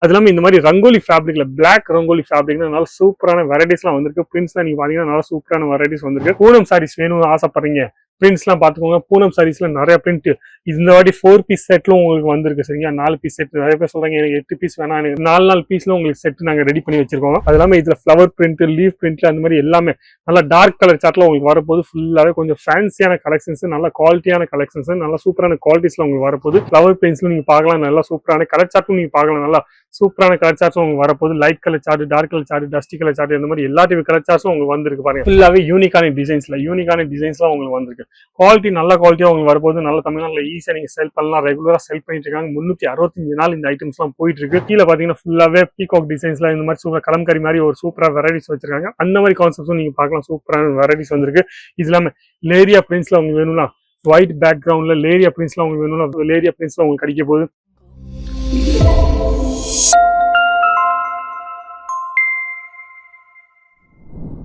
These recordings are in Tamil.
அது இல்லாமல் இந்த மாதிரி ரங்கோலி ஃபேப்ரிக்ல பிளாக் ரங்கோலி ஃபேப்ரிக்னா நல்லா சூப்பரான வெரைட்டிஸ்லாம் வந்திருக்கு. பிரிண்ட்ஸ்லாம் நீங்க பாத்தீங்கன்னா நல்லா சூப்பரான வெரைட்டிஸ் வந்திருக்கு. பூனம் சாரீஸ் வேணும்னு ஆசைப்படுறீங்க, பிரிண்ட்ஸ்லாம் பார்த்துக்கோங்க. பூனம் சாரீஸ்ல நிறைய பிரிண்ட் இந்த வாட்டி 4 பீஸ் செட்லும் உங்களுக்கு வந்திருக்கு. சரிங்களா, 4 பீஸ் செட். நிறைய பேர் சொல்றாங்க எனக்கு 8 பீஸ் வேணாம், எனக்கு 4 பீஸ்ல உங்களுக்கு செட் நாங்க ரெடி பண்ணி வச்சிருக்கோம். அது இல்லாம இதுல ஃபிளவர் பிரிண்ட், லீஃப் பிரிண்ட் அந்த மாதிரி எல்லாமே நல்லா டார்க் கலர் சார்ட்ல உங்களுக்கு வரப்போது. ஃபுல்லாவே கொஞ்சம் ஃபேன்சியான கலெக்ஷன்ஸ், நல்ல குவாலிட்டியான கலெக்ஷன்ஸ், நல்ல சூப்பரான குவாலிட்டிஸ்ல உங்களுக்கு வரப்போது. ஃபிளவர் பிரிண்ட்ஸ்ல நீங்க பார்க்கலாம், நல்லா சூப்பரான கலர் சார்ட்டும் நீங்க பார்க்கலாம். நல்லா சூப்பரான கலர் சார்ட்ஸும் உங்களுக்கு வரப்போது. Light colour chart, dark colour chart, dusty colour chart இந்த மாதிரி எல்லா டைப் கலர் சார்ட்ஸும் உங்களுக்கு வந்திருக்கு. பாருங்க, ஃபுல்லாவே யூனிக்கான டிசைன்ஸ்லாம் உங்களுக்கு வந்திருக்கு. குவாலிட்டி நல்ல குவாலிட்டியா உங்களுக்கு வரப்போது. நல்ல தமிழ்நாட்டில் ஈஸியா நீங்க செல் பண்ணலாம். ரெகுலரா செல் பண்ணிட்டு இருக்காங்க. 365 நாள் இந்த ஐட்டம்ஸ் எல்லாம் போயிட்டு இருக்கு. கீழே பாத்தீங்கன்னா ஃபுல்லாவே பீகாக் டிசைன்ஸ்ல இந்த மாதிரி சூப்பர் கலம்கரி மாதிரி ஒரு சூப்பரா வெரைட்டிஸ் வச்சிருக்காங்க. அந்த மாதிரி கான்செப்ட்ஸும் நீங்க பார்க்கலாம். சூப்பரான வெரைட்டிஸ் வந்திருக்கு. இது இல்லாம லேரியா பிரிண்ட்ஸ்ல உங்களுக்கு வேணும்னா ஒயிட் பேக்ரவுண்ட்ல லேரியா பிரிண்ட்ஸ்ல உங்களுக்கு வேணும்னா லேரியா பிரிண்ட்ஸ்ல உங்களுக்கு கிடைக்க போகுது.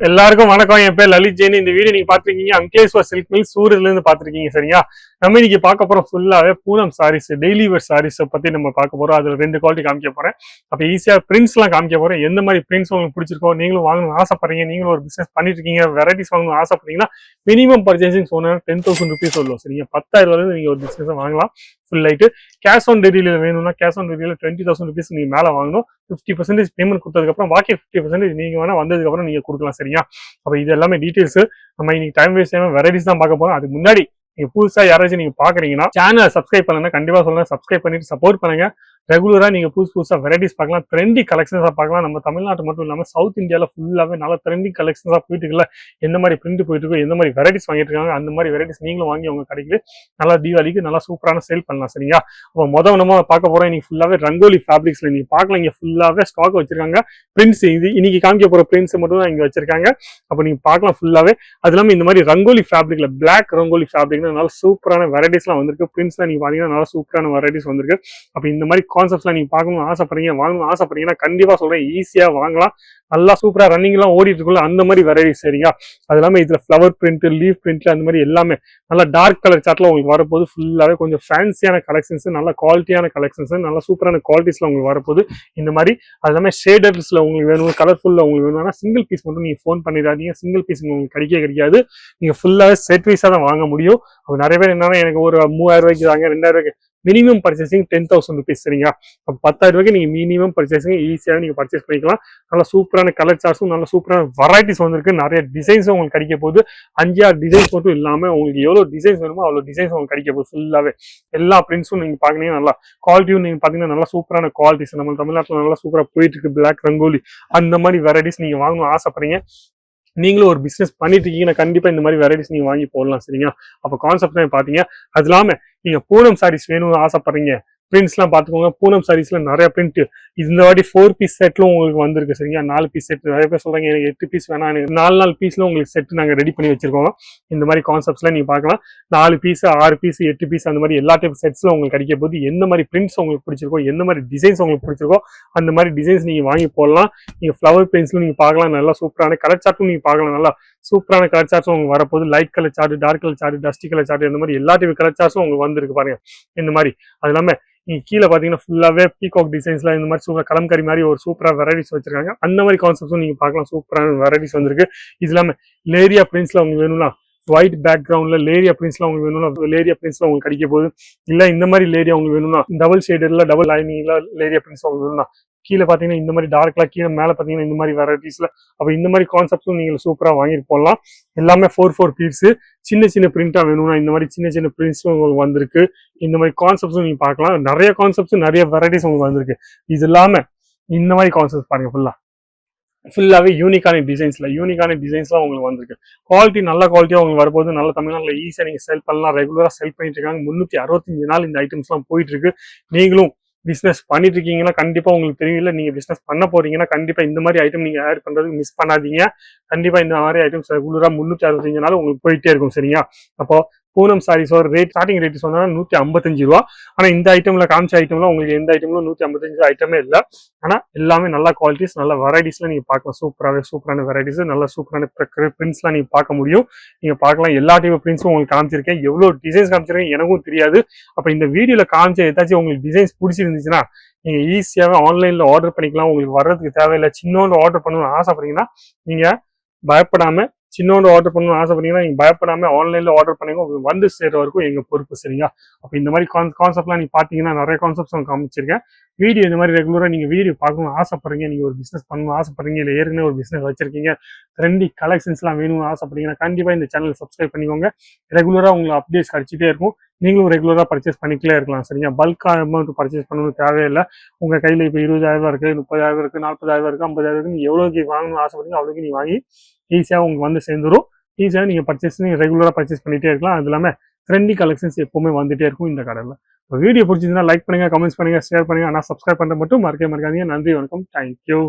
எல்லாருக்கும் வணக்கம். என் பேர் லலித் ஜெயின். இந்த வீடியோ நீங்க பாத்துருக்கீங்க அங்கேஸ்வர் சில்க் மில் சூரத்ல இருந்து பாத்துருக்கீங்க. சரியா, நம்ம இன்னைக்கு பார்க்க போறோம் ஃபுல்லாவே பூனம் சாரீஸ், டெய்லி வேர் சாரீஸ் பத்தி நம்ம பார்க்க போறோம். அதுல 2 குவாலிட்டி காமிக்க போறேன். அப்ப ஈஸியா பிரிண்ட்ஸ் எல்லாம் காமிக்க போறேன். எந்த மாதிரி பிரிண்ட்ஸ் உங்களுக்கு பிடிச்சிருக்கோம், நீங்களும் வாங்கணும்னு ஆசைப்படுறீங்க, நீங்களும் ஒரு பிசினஸ் பண்ணிட்டு இருக்கீங்க, வெரைட்டிஸ் வாங்கணும்னு ஆசைப்படுறீங்கன்னா மினிமம் பர்ச்சேசிங் சொன்னா 10,000 rupees சொல்லுவோம். சரிங்க, 10,000 ரூபாய் நீங்க ஒரு பிசினஸ் வாங்கலாம். Full light cash on delivery வேணும்னா கேஷ் ஆன் டெலிவரியில 20,000 rupees நீங்க மேல வாங்கணும். 50% பேமெண்ட் கொடுத்ததுக்கு அப்புறம் பாக்கி 50% நீங்க வேணா வந்ததுக்கு அப்புறம் நீங்க கொடுக்கலாம். சரியா, அப்ப இது எல்லாமே டீடைல்ஸ். நம்ம இன்னைக்கு டைம் வேஸ்ட் செய்யாம வெரைட்டிஸ் தான் பார்க்க போறோம். அதுக்கு முன்னாடி நீங்க புதுசா யாராச்சும் நீங்க பாக்குறீங்கன்னா சேனல் சப்ஸ்கிரைப் பண்ணுங்க. கண்டிப்பா சொல்லுங்க, சப்ஸ்கிரைப் பண்ணிட்டு சப்போர்ட் பண்ணுங்க. ரெகுலரா நீங்க புதுசா வெரைட்டிஸ் பார்க்கலாம், ட்ரெண்டி கலெக்ஷன்ஸா பார்க்கலாம். நம்ம தமிழ்நாட்டு மட்டும் இல்லாம சவுத் இந்தியால ஃபுல்லாவே நல்ல ட்ரெண்டி கலெக்ஷன்ஸா போயிட்டு இருக்குல்ல. எந்த மாதிரி பிரிண்ட் போயிட்டு இருக்கோ, எந்த மாதிரி வெரைட்டிஸ் வாங்கிட்டு இருக்காங்க, அந்த மாதிரி வெரைட்டிஸ் நீங்களும் வாங்கி உங்க கடைக்கு நல்லா தீபாவளிக்கு நல்லா சூப்பரான சேல் பண்ணலாம். சரிங்களா, அப்போ நம்ம பார்க்க போறோம் இன்னைக்கு ஃபுல்லாவே ரங்கோலி ஃபேப்ரிக்ஸ்ல நீங்க பார்க்கலாம். இங்க ஃபுல்லாவே ஸ்டாக் வச்சிருக்காங்க. பிரிண்ட்ஸ் இது இன்னைக்கு காமிக்க போற பிரிண்ட்ஸ் மட்டும் தான் இங்க வச்சிருக்காங்க. அப்ப நீங்க பார்க்கலாம் ஃபுல்லாவே. அது இல்லாம இந்த மாதிரி ரங்கோலி ஃபேப்ரிக்ல பிளாக் ரங்கோலி ஃபேப்ரிக்னா நல்ல சூப்பரான வெரைட்டிஸ்லாம் வந்திருக்கு. பிரிண்ட்ஸ்லாம் நீங்க பாத்தீங்கன்னா நல்லா சூப்பரான வெரைட்டிஸ் வந்திருக்கு. அப்ப இந்த மாதிரி கான்செப்ட்ஸ்லாம் நீங்க பார்க்கணும்னு ஆசைப்படுறீங்க, வாங்கணும்னு ஆசைப்படுறீங்கன்னா கண்டிப்பா சொல்றேன், ஈஸியா வாங்கலாம். நல்லா சூப்பரா ரன்னிங் எல்லாம் ஓடிட்டு இருக்குள்ள அந்த மாதிரி வெரைட்டிஸ். சரிங்களா, அது இல்லாம இதுல ஃபிளவர் பிரிண்ட், லீஃப் பிரிண்ட் அந்த மாதிரி எல்லாமே நல்லா டார்க் கலர் சார்ட்ல உங்களுக்கு வரப்போது. ஃபுல்லாவே கொஞ்சம் ஃபேன்சியான கலெக்ஷன்ஸ், நல்ல குவாலிட்டியான கலெக்ஷன்ஸ், நல்ல சூப்பரான குவாலிட்டிஸ்ல உங்களுக்கு வரப்போது. இந்த மாதிரி அது எல்லாமே ஷேடர்ஸ்ல உங்களுக்கு வேணும், கலர்ஃபுல்ல உங்களுக்கு வேணும்னா சிங்கிள் பீஸ் மட்டும் நீங்க ஃபோன் பண்ணிடாதீங்க. சிங்கிள் பீஸ் உங்களுக்கு கிடைக்காது. நீங்க ஃபுல்லாவே செட் வைஸா தான் வாங்க முடியும். அப்ப நிறைய பேர் என்னன்னா எனக்கு ஒரு 3000 ரூபாய்க்கு தாங்க, 2000 ரூபாய்க்கு மினிமம் பர்ச்சேசிங் 10,000 rupees. சரிங்களா, அப்ப 10,000 ரூபாய்க்கு நீங்க மினிமம் பர்ச்சேசிங் ஈஸியாக நீங்க பர்ச்சேஸ் பண்ணிக்கலாம். நல்ல சூப்பரான கலர் சார்ட்ஸும் நல்ல சூப்பரான வெரைட்டிஸ் வந்திருக்கு. நிறைய டிசைன்ஸும் உங்களுக்கு கிடைக்க போகுது. 5-6 டிசைன்ஸ் மட்டும் இல்லாம உங்களுக்கு எவ்வளவு டிசைன்ஸ் வேணுமோ அவ்வளவு டிசைன்ஸ் உங்களுக்கு கிடைக்க போகுது. ஃபுல்லாவே எல்லா பிரிண்ட்ஸும் நீங்க பாத்தீங்கன்னா நல்லா குவாலிட்டியும் நீங்க பாத்தீங்கன்னா நல்லா சூப்பரான குவாலிட்டிஸ். நம்ம தமிழ்நாட்டில் நல்லா சூப்பரா போயிட்டு இருக்கு பிளாக் ரங்கோலி. அந்த மாதிரி வெரைட்டிஸ் நீங்க வாங்கணும்னு ஆசைப்படுறீங்க, நீங்களும் ஒரு பிசினஸ் பண்ணிட்டு இருக்கீங்கன்னா கண்டிப்பா இந்த மாதிரி வெரைட்டிஸ் நீங்க வாங்கி போடலாம். சரிங்களா, அப்ப கான்செப்ட் தான் பாத்தீங்க. அது இல்லாம நீங்க பூனம் சாரீஸ் வேணும்னு ஆசைப்படுறீங்க, பிரிண்ட்ஸ் எல்லாம் பாத்துக்கோங்க. பூனம் சாரீஸ்ல நிறைய பிரிண்ட் இந்த வாட்டி 4 பீஸ் செட்லும் உங்களுக்கு வந்திருக்கு. சரிங்களா, 4 பீஸ் செட். நிறைய பேர் சொல்றாங்க எனக்கு 8 பீஸ் வேணாம், எனக்கு 4 பீஸ்ல உங்களுக்கு செட் நாங்க ரெடி பண்ணி வச்சிருக்கோம். இந்த மாதிரி கான்செப்ட்ஸ்ல நீங்க பார்க்கலாம். 4 பீஸ், 6 பீஸ், 8 பீஸ் அந்த மாதிரி எல்லா டைப் செட்ஸ்ல உங்களுக்கு கிடைக்க போது. எந்த மாதிரி பிரிண்ட்ஸ் உங்களுக்கு பிடிச்சிருக்கோ, எந்த மாதிரி டிசைன்ஸ் உங்களுக்கு பிடிச்சிருக்கோ அந்த மாதிரி டிசைன்ஸ் நீங்க வாங்கி போடலாம். நீங்க ஃபிளவர் பிரிண்ட்ஸ்ல நீங்க பார்க்கலாம். நல்லா சூப்பரான கலர் சார்ட்டும் நீங்க பார்க்கலாம். நல்லா சூப்பரான கலர் சார்ட்ஸும் உங்களுக்கு வரப்போது. Light colour chart, dark colour chart, dusty colour chart இந்த மாதிரி எல்லா டைப் கலர் சார்ட்ஸும் உங்களுக்கு வந்திருக்கு. பாருங்க இந்த மாதிரி. அது இல்லாம நீங்க கீழே பாத்தீங்கன்னா ஃபுல்லாவே பீகாக் டிசைன்ஸ்ல இந்த மாதிரி சூப்பர் கலம்கரி மாதிரி ஒரு சூப்பரா வெரைட்டிஸ் வச்சிருக்காங்க. அந்த மாதிரி கான்செப்ட்ஸும் நீங்க பார்க்கலாம். சூப்பரான வெரைட்டிஸ் வந்திருக்கு. இது இல்லாம லேரியா பிரிண்ட்ஸ்ல உங்களுக்கு வேணும்னா ஒயிட் பேக்ரவுண்ட்ல லேரியா பிரிண்ட்ஸ்ல உங்களுக்கு வேணும்னா லேரியா பிரிண்ட்ஸ்ல உங்களுக்கு கிடைக்க போகுது. இல்ல இந்த மாதிரி லேரியா உங்களுக்கு வேணும்னா டபுள் ஷேடர்ல டபுள் லைனிங்ல லேரியா பிரிண்ட்ஸ் உங்களுக்கு வேணும்னா கீழே பாத்தீங்கன்னா இந்த மாதிரி டார்க்ல, கீழே மேல பாத்தீங்கன்னா இந்த மாதிரி வெரைட்டிஸ்ல. அப்ப இந்த மாதிரி கான்செப்ட்ஸும் நீங்க சூப்பரா வாங்கிட்டு போடலாம். எல்லாமே 4 பீஸ். சின்ன பிரிண்டா வேணும்னா இந்த மாதிரி சின்ன பிரிண்ட்ஸும் உங்களுக்கு வந்திருக்கு. இந்த மாதிரி கான்செப்ட்ஸும் நீங்க பார்க்கலாம். நிறைய கான்செப்ட்ஸ், நிறைய வெரைட்டிஸ் உங்களுக்கு வந்திருக்கு. இது இல்லாம இந்த மாதிரி கான்செப்ட் பாருங்க, ஃபுல்லாவே யூனிக்கான டிசைன்ஸ்லாம் உங்களுக்கு வந்திருக்கு. குவாலிட்டி நல்ல குவாலிட்டியா உங்களுக்கு வரப்போது. நல்ல தமிழ்நாட்டில் ஈஸியா நீங்க செல் பண்ணலாம். ரெகுலரா செல் பண்ணிட்டு இருக்காங்க. 365 நாள் இந்த ஐட்டம்ஸ் எல்லாம் போயிட்டு இருக்கு. நீங்களும் பிசினஸ் பண்ணிட்டு இருக்கீங்கன்னா கண்டிப்பா உங்களுக்கு தெரியல. நீங்க பிசினஸ் பண்ண போறீங்கன்னா கண்டிப்பா இந்த மாதிரி ஐட்டம் நீங்க ஆட் பண்றதுக்கு மிஸ் பண்ணாதீங்க. கண்டிப்பா இந்த மாதிரி ஐட்டம்ஸ் ரெகுலரா 365 நாள் உங்களுக்கு போயிட்டே இருக்கும். சரிங்களா, அப்போ பூனம் சாரீஸோட ரேட் ஸ்டார்டிங் ரேட் சொன்னா 155 ரூபா. ஆனா இந்த ஐட்டம்ல காமிச்ச ஐட்டம்ல உங்களுக்கு எந்த ஐட்டம்ல 155 ஐட்டமே இல்லை. ஆனா எல்லாமே நல்ல குவாலிட்டிஸ், நல்ல வெரைட்டிஸ்ல நீங்க பார்க்கலாம். சூப்பரான வெரைட்டிஸ், நல்ல சூப்பரான பிரிண்ட்ஸ்லாம் நீங்க பார்க்க முடியும். நீங்க பார்க்கலாம். எல்லா டைப் பிரிண்ட்ஸும் உங்களுக்கு காமிச்சிருக்கேன். எவ்வளவு டிசைன்ஸ் காமிச்சிருக்கேன் எனக்கும் தெரியாது. அப்ப இந்த வீடியோல காமிச்ச ஏதாச்சும் உங்களுக்கு டிசைன்ஸ் பிடிச்சிருந்துச்சுன்னா நீங்க ஈஸியாவே ஆன்லைன்ல ஆர்டர் பண்ணிக்கலாம். உங்களுக்கு வர்றதுக்கு தேவையில்லை. சின்னோண்டு ஆர்டர் பண்ணணும்னு ஆசைப்படுறீங்கன்னா நீங்க பயப்படாம சின்னோண்டு ஆர்டர் பண்ணணும்னு ஆசைப்பட்டீங்கன்னா நீங்க பயப்படாம ஆன்லைன்ல ஆர்டர் பண்ணுங்க. உங்களுக்கு வந்து சேர்ற வரைக்கும் எங்க பொறுப்பு, சரிங்களா? அப்ப இந்த மாதிரி கான்செப்ட்லாம் நீங்க பாத்தீங்கன்னா நிறைய கான்செப்ட்ஸ் நான் காமிச்சிருக்கேன். வீடியோ இந்த மாதிரி ரெகுலரா நீங்க வீடியோ பார்க்கணும்னு ஆசைப்படுறீங்க, நீங்க ஒரு பிசினஸ் பண்ணணும்னு ஆசைப்படுறீங்க, இல்லை ஏற்கனவே ஒரு பிசினஸ் வச்சிருக்கீங்க, ட்ரெண்டி கலெக்ஷன்ஸ்லாம் வேணும்னு ஆசைப்படுறீங்கன்னா கண்டிப்பா இந்த சேனல் சப்ஸ்கிரைப் பண்ணிக்கோங்க. ரெகுலரா உங்களுக்கு அப்டேட்ஸ் கிடைச்சிட்டே இருக்கும். நீங்களும் ரெகுலரா பர்ச்சேஸ் பண்ணிக்கிட்டே இருக்கலாம், சரிங்க? பல்கா அமௌண்ட் பர்ச்சேஸ் பண்ணணும் தேவையில்லை. உங்க கையில இப்போ 20,000 இருக்கு, 30,000 இருக்கு, 40,000 இருக்கு, 50,000 இருக்கு, நீங்க எவ்வளவுக்கு வாங்கணும்னு ஆசைப்படுறீங்க அவ்வளவுக்கு நீங்க வாங்கி ஈஸியா உங்களுக்கு வந்து சேர்ந்துரும். ஈஸியாக நீங்க பர்ச்சேஸ் ரெகுலரா பர்ச்சேஸ் பண்ணிட்டே இருக்கலாம். அது இல்லாம ட்ரெண்டி கலெக்ஷன்ஸ் எப்பவுமே வந்துட்டே இருக்கும் இந்த கடையில். வீடியோ பிடிச்சிருந்தா லைக் பண்ணுங்க, கமெண்ட்ஸ் பண்ணுங்க, ஷேர் பண்ணுங்க. ஆனால் சப்ஸ்கிரைப் பண்ண மட்டும் மறக்காதீங்க. நன்றி, வணக்கம், தேங்க்யூ.